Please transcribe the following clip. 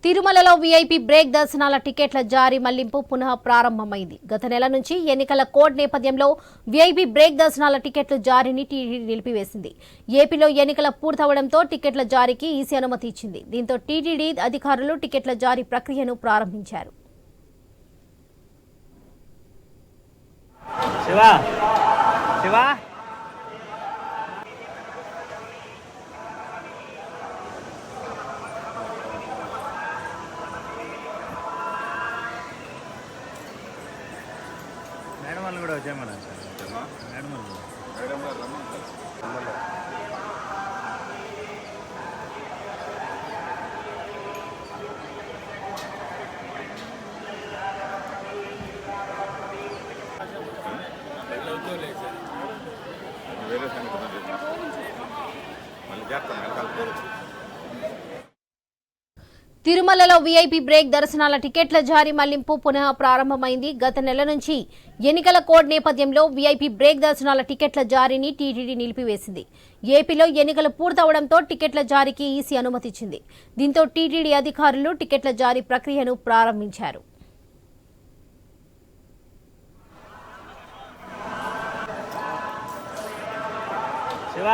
తిరుమలలో VIP break దర్శనాల టికెట్ల జారీ మళ్లింపు పునః ప్రారంభమైంది. గత నెల నుంచి ఎన్నికల కోడ్ నేపథ్యంలో వీఐపీ బ్రేక్ దర్శనాల టికెట్ల జారీని టీటీడీ నిలిపివేసింది. ఏపీలో ఎన్నికల పూర్తవడంతో టికెట్ల జారీకి ఈసీ అనుమతి ఇచ్చింది. దీంతో టీటీడీ అధికారులు టికెట్ల జారీ ప్రక్రియను ప్రారంభించారు. మేడం వాళ్ళు కూడా వచ్చామన్నారు సార్. మేడం వాళ్ళు వేరే సంగతి మళ్ళీ చేస్తాను. తిరుమలలో వీఐపీ బ్రేక్ దర్శనాల టికెట్ల జారీ మళ్లింపు పునః ప్రారంభమైంది. గత నెల నుంచి ఎన్నికల కోడ్ నేపథ్యంలో వీఐపీ బ్రేక్ దర్శనాల టికెట్ల జారీని టీటీడీ నిలిపివేసింది. ఏపీలో ఎన్నికలు పూర్తవడంతో టికెట్ల జారీకి ఈసీ అనుమతి ఇచ్చింది. దీంతో టీటీడీ అధికారులు టికెట్ల జారీ ప్రక్రియను ప్రారంభించారు. శివ